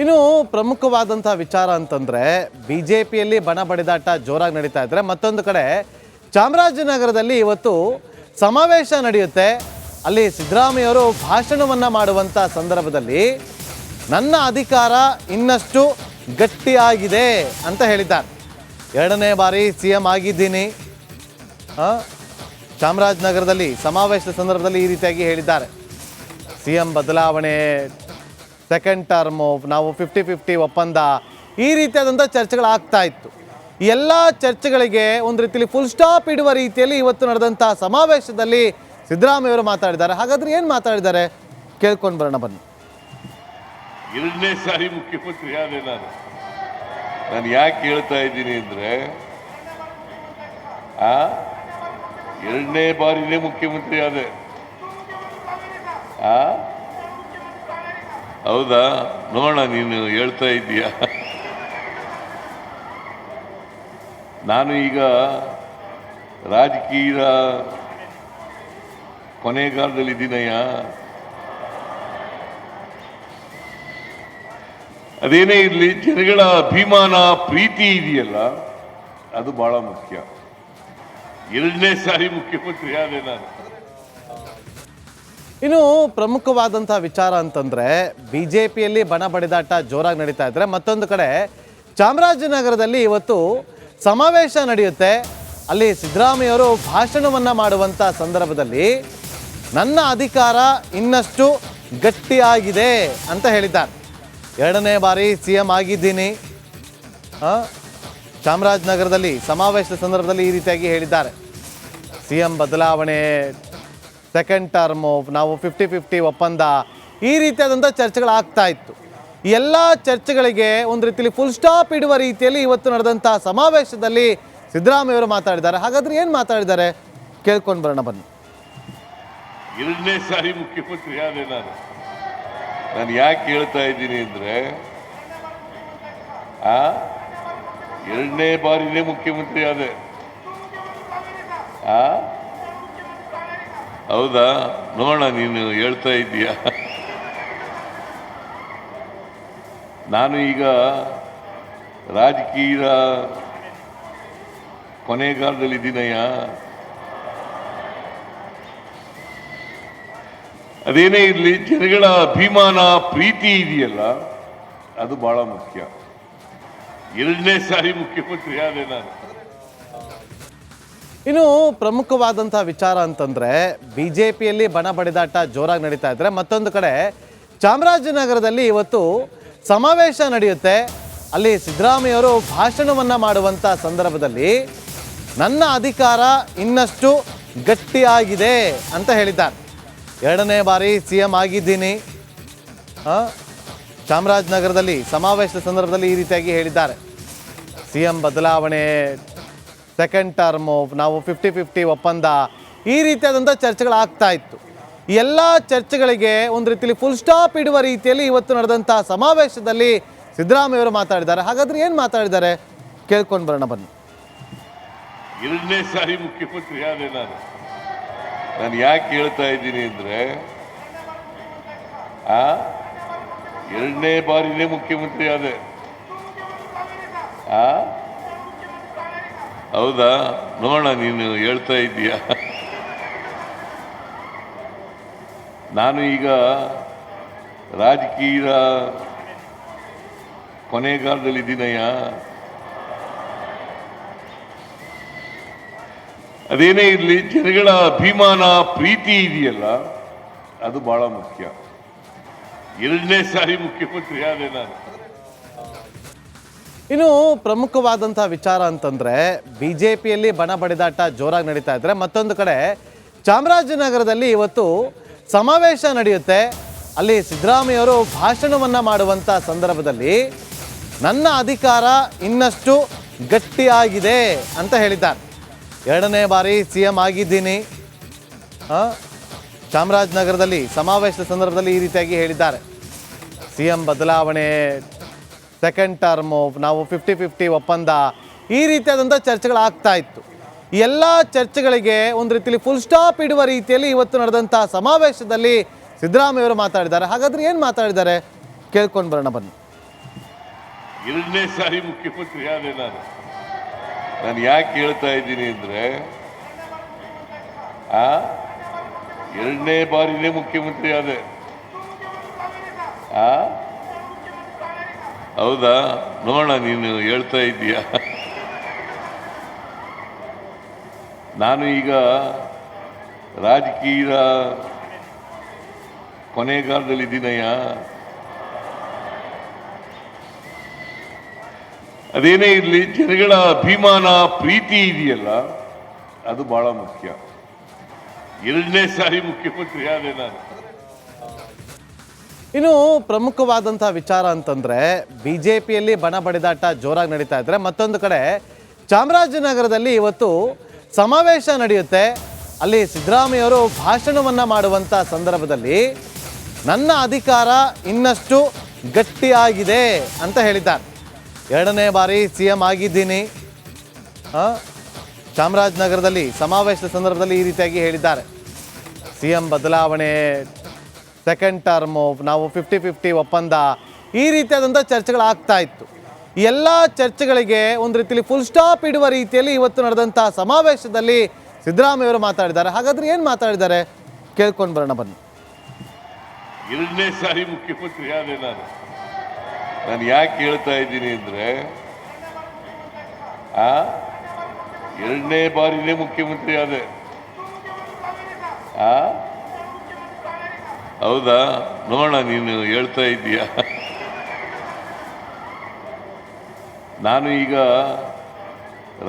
ಇನ್ನು ಪ್ರಮುಖವಾದಂತಹ ವಿಚಾರ ಅಂತಂದ್ರೆ ಬಿಜೆಪಿಯಲ್ಲಿ ಬಣ ಬಡಿದಾಟ ಜೋರಾಗಿ ನಡೀತಾ ಇದ್ರೆ ಮತ್ತೊಂದು ಕಡೆ ಚಾಮರಾಜನಗರದಲ್ಲಿ ಇವತ್ತು ಸಮಾವೇಶ ನಡೆಯುತ್ತೆ. ಅಲ್ಲಿ ಸಿದ್ದರಾಮಯ್ಯವರು ಭಾಷಣವನ್ನ ಮಾಡುವಂತ ಸಂದರ್ಭದಲ್ಲಿ ನನ್ನ ಅಧಿಕಾರ ಇನ್ನಷ್ಟು ಗಟ್ಟಿಯಾಗಿದೆ ಅಂತ ಹೇಳಿದ್ದಾರೆ. 2ನೇ ಬಾರಿ ಸಿಎಂ ಆಗಿದ್ದೀನಿ. ಚಾಮರಾಜನಗರದಲ್ಲಿ ಸಮಾವೇಶದ ಸಂದರ್ಭದಲ್ಲಿ ಈ ರೀತಿಯಾಗಿ ಹೇಳಿದ್ದಾರೆ. ಸಿಎಂ ಬದಲಾವಣೆ, ಸೆಕೆಂಡ್ ಟರ್ಮು, ನಾವು 50-50 ಒಪ್ಪಂದ, ಈ ರೀತಿಯಾದಂಥ ಚರ್ಚೆಗಳಾಗ್ತಾ ಇತ್ತು. ಎಲ್ಲ ಚರ್ಚೆಗಳಿಗೆ ಒಂದು ರೀತಿಯಲ್ಲಿ ಫುಲ್ ಸ್ಟಾಪ್ ಇಡುವ ರೀತಿಯಲ್ಲಿ ಇವತ್ತು ನಡೆದಂಥ ಸಮಾವೇಶದಲ್ಲಿ ಸಿದ್ದರಾಮಯ್ಯವರು ಮಾತಾಡಿದ್ದಾರೆ. ಹಾಗಾದ್ರೆ ಏನು ಮಾತಾಡಿದ್ದಾರೆ ಕೇಳ್ಕೊಂಡು ಬರೋಣ ಬನ್ನಿ. 2ನೇ ಸಾರಿ ಮುಖ್ಯಮಂತ್ರಿ ಆದೆ ನಾನು ಯಾಕೆ ಹೇಳ್ತಾ ಇದ್ದೀನಿ ಅಂದರೆ 2ನೇ ಬಾರಿನೇ ಮುಖ್ಯಮಂತ್ರಿ ಆದೆ. ಹೌದಾ? ನೋಡೋಣ, ನೀನು ಹೇಳ್ತಾ ಇದ್ದೀಯ. ನಾನು ಈಗ ರಾಜಕೀಯ ಕೊನೆಗಾಲದಲ್ಲಿದ್ದೀನಯ್ಯ. ಅದೇನೇ ಇರಲಿ, ಜನಗಳ ಅಭಿಮಾನ, ಪ್ರೀತಿ ಇದೆಯಲ್ಲ, ಅದು ಬಹಳ ಮುಖ್ಯ. 2ನೇ ಸಾರಿ ಮುಖ್ಯಮಂತ್ರಿ ಆದೆ ನಾನು. ಇನ್ನು ಪ್ರಮುಖವಾದಂತಹ ವಿಚಾರ ಅಂತಂದ್ರೆ ಬಿಜೆಪಿಯಲ್ಲಿ ಬಣ ಬಡಿದಾಟ ಜೋರಾಗಿ ನಡೀತಾ ಇದ್ರೆ ಮತ್ತೊಂದು ಕಡೆ ಚಾಮರಾಜನಗರದಲ್ಲಿ ಇವತ್ತು ಸಮಾವೇಶ ನಡೆಯುತ್ತೆ. ಅಲ್ಲಿ ಸಿದ್ದರಾಮಯ್ಯವರು ಭಾಷಣವನ್ನ ಮಾಡುವಂತ ಸಂದರ್ಭದಲ್ಲಿ ನನ್ನ ಅಧಿಕಾರ ಇನ್ನಷ್ಟು ಗಟ್ಟಿಯಾಗಿದೆ ಅಂತ ಹೇಳಿದ್ದಾರೆ. 2ನೇ ಬಾರಿ ಸಿಎಂ ಆಗಿದ್ದೀನಿ. ಚಾಮರಾಜನಗರದಲ್ಲಿ ಸಮಾವೇಶದ ಸಂದರ್ಭದಲ್ಲಿ ಈ ರೀತಿಯಾಗಿ ಹೇಳಿದ್ದಾರೆ. ಸಿಎಂ ಬದಲಾವಣೆ, ಸೆಕೆಂಡ್ ಟರ್ಮು, ನಾವು 50-50 ಒಪ್ಪಂದ, ಈ ರೀತಿಯಾದಂಥ ಚರ್ಚೆಗಳಾಗ್ತಾ ಇತ್ತು. ಎಲ್ಲ ಚರ್ಚೆಗಳಿಗೆ ಒಂದು ರೀತಿಯಲ್ಲಿ ಫುಲ್ ಸ್ಟಾಪ್ ಇಡುವ ರೀತಿಯಲ್ಲಿ ಇವತ್ತು ನಡೆದಂಥ ಸಮಾವೇಶದಲ್ಲಿ ಸಿದ್ದರಾಮಯ್ಯವರು ಮಾತಾಡಿದ್ದಾರೆ. ಹಾಗಾದ್ರೆ ಏನು ಮಾತಾಡಿದ್ದಾರೆ ಕೇಳ್ಕೊಂಡು ಬರೋಣ ಬನ್ನಿ. 2ನೇ ಸಾರಿ ಮುಖ್ಯಮಂತ್ರಿ ಆದೆ ನಾನು ಯಾಕೆ ಹೇಳ್ತಾ ಇದ್ದೀನಿ ಅಂದರೆ 2ನೇ ಬಾರಿನೇ ಮುಖ್ಯಮಂತ್ರಿ ಆದೆ. ಹೌದಾ? ನೋಡೋಣ, ನೀನು ಹೇಳ್ತಾ ಇದ್ದೀಯ. ನಾನು ಈಗ ರಾಜಕೀಯ ಕೊನೆಗಾಲದಲ್ಲಿದ್ದೀನಯ್ಯ. ಅದೇನೇ ಇರಲಿ, ಜನಗಳ ಅಭಿಮಾನ, ಪ್ರೀತಿ ಇದೆಯಲ್ಲ, ಅದು ಬಹಳ ಮುಖ್ಯ. 2ನೇ ಸಾರಿ ಮುಖ್ಯಮಂತ್ರಿ ಆದೆ ನಾನು. ಇನ್ನು ಪ್ರಮುಖವಾದಂತಹ ವಿಚಾರ ಅಂತಂದ್ರೆ ಬಿಜೆಪಿಯಲ್ಲಿ ಬಣ ಬಡಿದಾಟ ಜೋರಾಗಿ ನಡೀತಾ ಇದ್ರೆ ಮತ್ತೊಂದು ಕಡೆ ಚಾಮರಾಜನಗರದಲ್ಲಿ ಇವತ್ತು ಸಮಾವೇಶ ನಡೆಯುತ್ತೆ. ಅಲ್ಲಿ ಸಿದ್ದರಾಮಯ್ಯವರು ಭಾಷಣವನ್ನ ಮಾಡುವಂತ ಸಂದರ್ಭದಲ್ಲಿ ನನ್ನ ಅಧಿಕಾರ ಇನ್ನಷ್ಟು ಗಟ್ಟಿಯಾಗಿದೆ ಅಂತ ಹೇಳಿದ್ದಾರೆ. 2ನೇ ಬಾರಿ ಸಿಎಂ ಆಗಿದ್ದೀನಿ. ಚಾಮರಾಜನಗರದಲ್ಲಿ ಸಮಾವೇಶದ ಸಂದರ್ಭದಲ್ಲಿ ಈ ರೀತಿಯಾಗಿ ಹೇಳಿದ್ದಾರೆ. ಸಿಎಂ ಬದಲಾವಣೆ, ಸೆಕೆಂಡ್ ಟರ್ಮು, ನಾವು 50-50 ಒಪ್ಪಂದ, ಈ ರೀತಿಯಾದಂಥ ಚರ್ಚೆಗಳಾಗ್ತಾ ಇತ್ತು. ಎಲ್ಲ ಚರ್ಚೆಗಳಿಗೆ ಒಂದು ರೀತಿಯಲ್ಲಿ ಫುಲ್ ಸ್ಟಾಪ್ ಇಡುವ ರೀತಿಯಲ್ಲಿ ಇವತ್ತು ನಡೆದಂಥ ಸಮಾವೇಶದಲ್ಲಿ ಸಿದ್ದರಾಮಯ್ಯವರು ಮಾತಾಡಿದ್ದಾರೆ. ಹಾಗಾದ್ರೆ ಏನು ಮಾತಾಡಿದ್ದಾರೆ ಕೇಳ್ಕೊಂಡು ಬರೋಣ ಬನ್ನಿ. 2ನೇ ಸಾರಿ ಮುಖ್ಯಮಂತ್ರಿ ಆದೆ ನಾನು ಯಾಕೆ ಹೇಳ್ತಾ ಇದ್ದೀನಿ ಅಂದರೆ 2ನೇ ಬಾರಿನೇ ಮುಖ್ಯಮಂತ್ರಿ ಆದೆ. ಹೌದಾ? ನೋಡೋಣ, ನೀನು ಹೇಳ್ತಾ ಇದ್ದೀಯ. ನಾನು ಈಗ ರಾಜಕೀಯ ಕೊನೆಗಾಲದಲ್ಲಿದ್ದೀನಯ್ಯ. ಅದೇನೇ ಇರಲಿ, ಜನಗಳ ಅಭಿಮಾನ, ಪ್ರೀತಿ ಇದೆಯಲ್ಲ, ಅದು ಬಹಳ ಮುಖ್ಯ. 2ನೇ ಸಾರಿ ಮುಖ್ಯಮಂತ್ರಿ ಆದೆ ನಾನು. ಇನ್ನು ಪ್ರಮುಖವಾದಂತಹ ವಿಚಾರ ಅಂತಂದ್ರೆ ಬಿಜೆಪಿಯಲ್ಲಿ ಬಣ ಬಡಿದಾಟ ಜೋರಾಗಿ ನಡೀತಾ ಇದ್ರೆ ಮತ್ತೊಂದು ಕಡೆ ಚಾಮರಾಜನಗರದಲ್ಲಿ ಇವತ್ತು ಸಮಾವೇಶ ನಡೆಯುತ್ತೆ. ಅಲ್ಲಿ ಸಿದ್ದರಾಮಯ್ಯವರು ಭಾಷಣವನ್ನ ಮಾಡುವಂತ ಸಂದರ್ಭದಲ್ಲಿ ನನ್ನ ಅಧಿಕಾರ ಇನ್ನಷ್ಟು ಗಟ್ಟಿಯಾಗಿದೆ ಅಂತ ಹೇಳಿದ್ದಾರೆ. 2ನೇ ಬಾರಿ ಸಿಎಂ ಆಗಿದ್ದೀನಿ. ಚಾಮರಾಜನಗರದಲ್ಲಿ ಸಮಾವೇಶದ ಸಂದರ್ಭದಲ್ಲಿ ಈ ರೀತಿಯಾಗಿ ಹೇಳಿದ್ದಾರೆ. ಸಿಎಂ ಬದಲಾವಣೆ, ಸೆಕೆಂಡ್ ಟರ್ಮು, ನಾವು 50-50 ಒಪ್ಪಂದ, ಈ ರೀತಿಯಾದಂಥ ಚರ್ಚೆಗಳಾಗ್ತಾ ಇತ್ತು. ಎಲ್ಲ ಚರ್ಚೆಗಳಿಗೆ ಒಂದು ರೀತಿಯಲ್ಲಿ ಫುಲ್ ಸ್ಟಾಪ್ ಇಡುವ ರೀತಿಯಲ್ಲಿ ಇವತ್ತು ನಡೆದಂಥ ಸಮಾವೇಶದಲ್ಲಿ ಸಿದ್ದರಾಮಯ್ಯವರು ಮಾತಾಡಿದ್ದಾರೆ. ಹಾಗಾದ್ರೆ ಏನು ಮಾತಾಡಿದ್ದಾರೆ ಕೇಳ್ಕೊಂಡು ಬರೋಣ ಬನ್ನಿ. ಎರಡನೇ ಸಾರಿ ಮುಖ್ಯಮಂತ್ರಿ ಆದೆ ನಾನು ಯಾಕೆ ಹೇಳ್ತಾ ಇದ್ದೀನಿ ಅಂದ್ರೆ ಎರಡನೇ ಬಾರಿನೇ ಮುಖ್ಯಮಂತ್ರಿ ಆದೆ. ಹೌದಾ, ನೋಡೋಣ, ನೀನು ಹೇಳ್ತಾ ಇದ್ದೀಯಾ. ನಾನು ಈಗ ರಾಜಕೀಯ ಕೊನೆಗಾಲದಲ್ಲಿದ್ದೀನಯ್ಯ. ಅದೇನೇ ಇರಲಿ, ಜನಗಳ ಅಭಿಮಾನ ಪ್ರೀತಿ ಇದೆಯಲ್ಲ, ಅದು ಬಹಳ ಮುಖ್ಯ. ಎರಡನೇ ಸಾರಿ ಮುಖ್ಯಮಂತ್ರಿ ಆದೆ ನಾನು. ಇನ್ನು ಪ್ರಮುಖವಾದಂತಹ ವಿಚಾರ ಅಂತಂದ್ರೆ ಬಿಜೆಪಿಯಲ್ಲಿ ಬಣ ಬಡಿದಾಟ ಜೋರಾಗಿ ನಡೀತಾ ಇದ್ರೆ, ಮತ್ತೊಂದು ಕಡೆ ಚಾಮರಾಜನಗರದಲ್ಲಿ ಇವತ್ತು ಸಮಾವೇಶ ನಡೆಯುತ್ತೆ. ಅಲ್ಲಿ ಸಿದ್ದರಾಮಯ್ಯವರು ಭಾಷಣವನ್ನ ಮಾಡುವಂತ ಸಂದರ್ಭದಲ್ಲಿ ನನ್ನ ಅಧಿಕಾರ ಇನ್ನಷ್ಟು ಗಟ್ಟಿಯಾಗಿದೆ ಅಂತ ಹೇಳಿದ್ದಾರೆ. 2ನೇ ಬಾರಿ CM ಆಗಿದ್ದೀನಿ. ಚಾಮರಾಜನಗರದಲ್ಲಿ ಸಮಾವೇಶದ ಸಂದರ್ಭದಲ್ಲಿ ಈ ರೀತಿಯಾಗಿ ಹೇಳಿದ್ದಾರೆ. CM ಬದಲಾವಣೆ, ಸೆಕೆಂಡ್ ಟರ್ಮು, ನಾವು 50-50 ಒಪ್ಪಂದ, ಈ ರೀತಿಯಾದಂಥ ಚರ್ಚೆಗಳಾಗ್ತಾ ಇತ್ತು. ಈ ಎಲ್ಲ ಚರ್ಚೆಗಳಿಗೆ ಒಂದು ರೀತಿಯಲ್ಲಿ ಫುಲ್ ಸ್ಟಾಪ್ ಇಡುವ ರೀತಿಯಲ್ಲಿ ಇವತ್ತು ನಡೆದಂಥ ಸಮಾವೇಶದಲ್ಲಿ ಸಿದ್ದರಾಮಯ್ಯವರು ಮಾತಾಡಿದ್ದಾರೆ. ಹಾಗಾದ್ರೆ ಏನು ಮಾತಾಡಿದ್ದಾರೆ ಕೇಳ್ಕೊಂಡು ಬರೋಣ ಬನ್ನಿ. ಎರಡನೇ ಸಾರಿ ಮುಖ್ಯಮಂತ್ರಿ ಆದೆ ನಾನು ಯಾಕೆ ಹೇಳ್ತಾ ಇದ್ದೀನಿ ಅಂದ್ರೆ ಎರಡನೇ ಬಾರಿನೇ ಮುಖ್ಯಮಂತ್ರಿ ಆದೆ. ಹೌದಾ, ನೋಡೋಣ, ನೀನು ಹೇಳ್ತಾ ಇದ್ದೀಯಾ. ನಾನು ಈಗ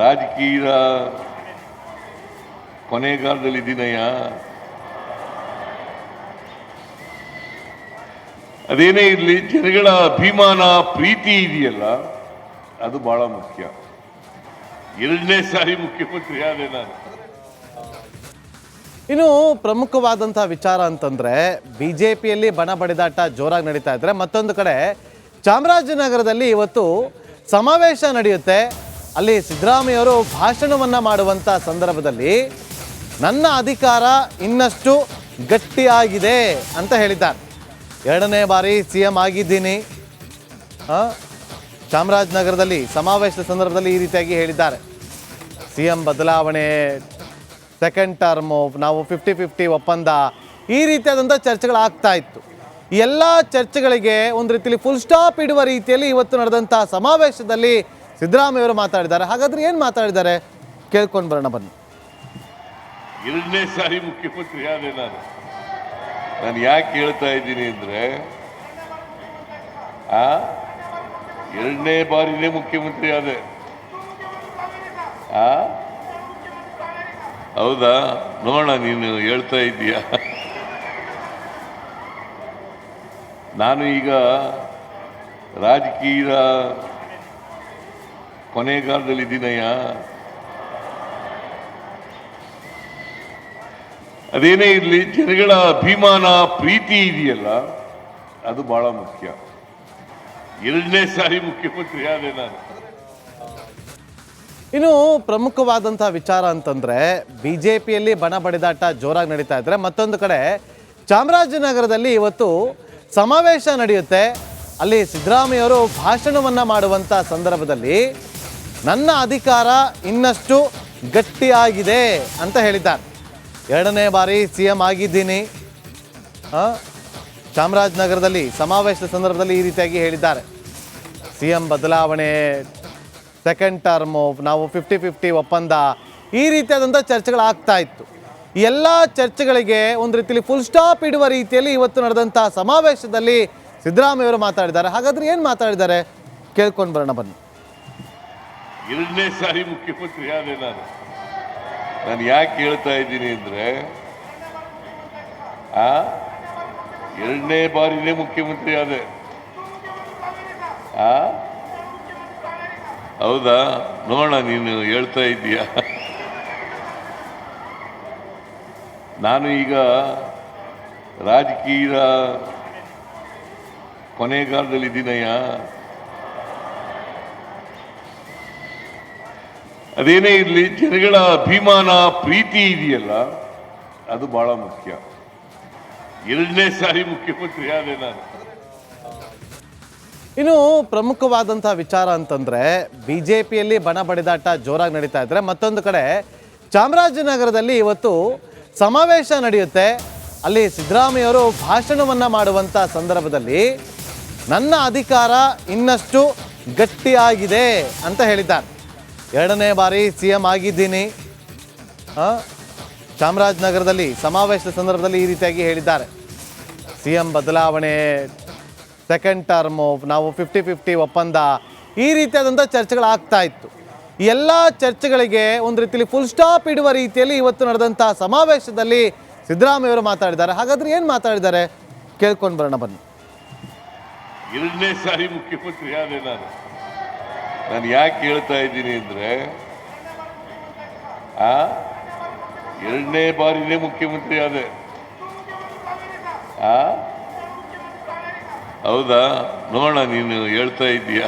ರಾಜಕೀಯ ಕೊನೆಗಾಲದಲ್ಲಿದ್ದೀನಯ್ಯ. ಅದೇನೇ ಇರಲಿ, ಜನಗಳ ಅಭಿಮಾನ ಪ್ರೀತಿ ಇದೆಯಲ್ಲ, ಅದು ಬಹಳ ಮುಖ್ಯ. ಎರಡನೇ ಸಾರಿ ಮುಖ್ಯಮಂತ್ರಿ ಆದೆ ನಾನು. ಇನ್ನು ಪ್ರಮುಖವಾದಂತಹ ವಿಚಾರ ಅಂತಂದ್ರೆ ಬಿಜೆಪಿಯಲ್ಲಿ ಬಣ ಬಡಿದಾಟ ಜೋರಾಗಿ ನಡೀತಾ ಇದ್ರೆ, ಮತ್ತೊಂದು ಕಡೆ ಚಾಮರಾಜನಗರದಲ್ಲಿ ಇವತ್ತು ಸಮಾವೇಶ ನಡೆಯುತ್ತೆ. ಅಲ್ಲಿ ಸಿದ್ದರಾಮಯ್ಯವರು ಭಾಷಣವನ್ನ ಮಾಡುವಂತ ಸಂದರ್ಭದಲ್ಲಿ ನನ್ನ ಅಧಿಕಾರ ಇನ್ನಷ್ಟು ಗಟ್ಟಿಯಾಗಿದೆ ಅಂತ ಹೇಳಿದ್ದಾರೆ. 2ನೇ ಬಾರಿ CM ಆಗಿದ್ದೀನಿ. ಚಾಮರಾಜನಗರದಲ್ಲಿ ಸಮಾವೇಶದ ಸಂದರ್ಭದಲ್ಲಿ ಈ ರೀತಿಯಾಗಿ ಹೇಳಿದ್ದಾರೆ. CM ಬದಲಾವಣೆ, ಸೆಕೆಂಡ್ ಟರ್ಮು, ನಾವು 50-50 ಒಪ್ಪಂದ, ಈ ರೀತಿಯಾದಂಥ ಚರ್ಚೆಗಳಾಗ್ತಾ ಇತ್ತು. ಈ ಎಲ್ಲ ಚರ್ಚೆಗಳಿಗೆ ಒಂದು ರೀತಿಯಲ್ಲಿ ಫುಲ್ ಸ್ಟಾಪ್ ಇಡುವ ರೀತಿಯಲ್ಲಿ ಇವತ್ತು ನಡೆದಂಥ ಸಮಾವೇಶದಲ್ಲಿ ಸಿದ್ದರಾಮಯ್ಯವರು ಮಾತಾಡಿದ್ದಾರೆ. ಹಾಗಾದ್ರೆ ಏನು ಮಾತಾಡಿದ್ದಾರೆ ಕೇಳ್ಕೊಂಡು ಬರೋಣ ಬನ್ನಿ. ಎರಡನೇ ಸಾರಿ ಮುಖ್ಯಮಂತ್ರಿ ಆದೆ ನಾನು ಯಾಕೆ ಹೇಳ್ತಾ ಇದ್ದೀನಿ ಅಂದ್ರೆ ಎರಡನೇ ಬಾರಿನೇ ಮುಖ್ಯಮಂತ್ರಿ ಆದೆ. ಹೌದಾ, ನೋಡೋಣ, ನೀನು ಹೇಳ್ತಾ ಇದ್ದೀಯಾ. ನಾನು ಈಗ ರಾಜಕೀಯ ಕೊನೆಗಾಲದಲ್ಲಿದ್ದೀನಯ್ಯ. ಅದೇನೇ ಇರಲಿ, ಜನಗಳ ಅಭಿಮಾನ ಪ್ರೀತಿ ಇದೆಯಲ್ಲ, ಅದು ಬಹಳ ಮುಖ್ಯ. ಎರಡನೇ ಸಾರಿ ಮುಖ್ಯಮಂತ್ರಿ ಆದೆ ನಾನು. ಇನ್ನು ಪ್ರಮುಖವಾದಂತಹ ವಿಚಾರ ಅಂತಂದ್ರೆ ಬಿಜೆಪಿಯಲ್ಲಿ ಬಣ ಬಡಿದಾಟ ಜೋರಾಗಿ ನಡೀತಾ ಇದ್ರೆ, ಮತ್ತೊಂದು ಕಡೆ ಚಾಮರಾಜನಗರದಲ್ಲಿ ಇವತ್ತು ಸಮಾವೇಶ ನಡೆಯುತ್ತೆ. ಅಲ್ಲಿ ಸಿದ್ದರಾಮಯ್ಯವರು ಭಾಷಣವನ್ನ ಮಾಡುವಂತ ಸಂದರ್ಭದಲ್ಲಿ ನನ್ನ ಅಧಿಕಾರ ಇನ್ನಷ್ಟು ಗಟ್ಟಿಯಾಗಿದೆ ಅಂತ ಹೇಳಿದ್ದಾರೆ. 2ನೇ ಬಾರಿ CM ಆಗಿದ್ದೀನಿ. ಚಾಮರಾಜನಗರದಲ್ಲಿ ಸಮಾವೇಶದ ಸಂದರ್ಭದಲ್ಲಿ ಈ ರೀತಿಯಾಗಿ ಹೇಳಿದ್ದಾರೆ. CM ಬದಲಾವಣೆ, ಸೆಕೆಂಡ್ ಟರ್ಮು, ನಾವು 50-50 ಒಪ್ಪಂದ, ಈ ರೀತಿಯಾದಂಥ ಚರ್ಚೆಗಳಾಗ್ತಾ ಇತ್ತು. ಈ ಎಲ್ಲ ಚರ್ಚೆಗಳಿಗೆ ಒಂದು ರೀತಿಯಲ್ಲಿ ಫುಲ್ ಸ್ಟಾಪ್ ಇಡುವ ರೀತಿಯಲ್ಲಿ ಇವತ್ತು ನಡೆದಂಥ ಸಮಾವೇಶದಲ್ಲಿ ಸಿದ್ದರಾಮಯ್ಯವರು ಮಾತಾಡಿದ್ದಾರೆ. ಹಾಗಾದ್ರೆ ಏನು ಮಾತಾಡಿದ್ದಾರೆ ಕೇಳ್ಕೊಂಡು ಬರೋಣ ಬನ್ನಿ. ಎರಡನೇ ಸಾರಿ ಮುಖ್ಯಮಂತ್ರಿ ಆದೆ ನಾನು ಯಾಕೆ ಹೇಳ್ತಾ ಇದ್ದೀನಿ ಅಂದ್ರೆ ಎರಡನೇ ಬಾರಿನೇ ಮುಖ್ಯಮಂತ್ರಿ ಆದೆ. ಹೌದಾ, ನೋಡೋಣ, ನೀನು ಹೇಳ್ತಾ ಇದ್ದೀಯಾ. ನಾನು ಈಗ ರಾಜಕೀಯ ಕೊನೆಗಾಲದಲ್ಲಿದ್ದೀನಯ್ಯ. ಅದೇನೇ ಇರಲಿ, ಜನಗಳ ಅಭಿಮಾನ ಪ್ರೀತಿ ಇದೆಯಲ್ಲ, ಅದು ಬಹಳ ಮುಖ್ಯ. ಎರಡನೇ ಸಾರಿ ಮುಖ್ಯಮಂತ್ರಿ ಆದೆ ನಾನು. ಇನ್ನು ಪ್ರಮುಖವಾದಂಥ ವಿಚಾರ ಅಂತಂದರೆ ಬಿ ಜೆ ಪಿಯಲ್ಲಿ ಬಣ ಬಡಿದಾಟ ಜೋರಾಗಿ ನಡೀತಾ ಇದ್ದರೆ ಮತ್ತೊಂದು ಕಡೆ ಚಾಮರಾಜನಗರದಲ್ಲಿ ಇವತ್ತು ಸಮಾವೇಶ ನಡೆಯುತ್ತೆ. ಅಲ್ಲಿ ಸಿದ್ದರಾಮಯ್ಯವರು ಭಾಷಣವನ್ನು ಮಾಡುವಂಥ ಸಂದರ್ಭದಲ್ಲಿ ನನ್ನ ಅಧಿಕಾರ ಇನ್ನಷ್ಟು ಗಟ್ಟಿಯಾಗಿದೆ ಅಂತ ಹೇಳಿದ್ದಾರೆ. 2ನೇ ಬಾರಿ CM ಆಗಿದ್ದೀನಿ. ಚಾಮರಾಜನಗರದಲ್ಲಿ ಸಮಾವೇಶದ ಸಂದರ್ಭದಲ್ಲಿ ಈ ರೀತಿಯಾಗಿ ಹೇಳಿದ್ದಾರೆ. CM ಬದಲಾವಣೆ, ಸೆಕೆಂಡ್ ಟರ್ಮು, ನಾವು 50-50 ಒಪ್ಪಂದ, ಈ ರೀತಿಯಾದಂಥ ಚರ್ಚೆಗಳಾಗ್ತಾ ಇತ್ತು. ಈ ಎಲ್ಲ ಚರ್ಚೆಗಳಿಗೆ ಒಂದು ರೀತಿಯಲ್ಲಿ ಫುಲ್ ಸ್ಟಾಪ್ ಇಡುವ ರೀತಿಯಲ್ಲಿ ಇವತ್ತು ನಡೆದಂಥ ಸಮಾವೇಶದಲ್ಲಿ ಸಿದ್ದರಾಮಯ್ಯವರು ಮಾತಾಡಿದ್ದಾರೆ. ಹಾಗಾದ್ರೆ ಏನು ಮಾತಾಡಿದ್ದಾರೆ ಕೇಳ್ಕೊಂಡು ಬರೋಣ ಬನ್ನಿ. 2ನೇ ಸಾರಿ ಮುಖ್ಯಮಂತ್ರಿ ಆದೆ ನಾನು ಯಾಕೆ ಹೇಳ್ತಾ ಇದ್ದೀನಿ ಅಂದರೆ 2ನೇ ಬಾರಿನೇ ಮುಖ್ಯಮಂತ್ರಿ ಆದೆ. ಹೌದಾ, ನೋಡೋಣ, ನೀನು ಹೇಳ್ತಾ ಇದ್ದೀಯಾ?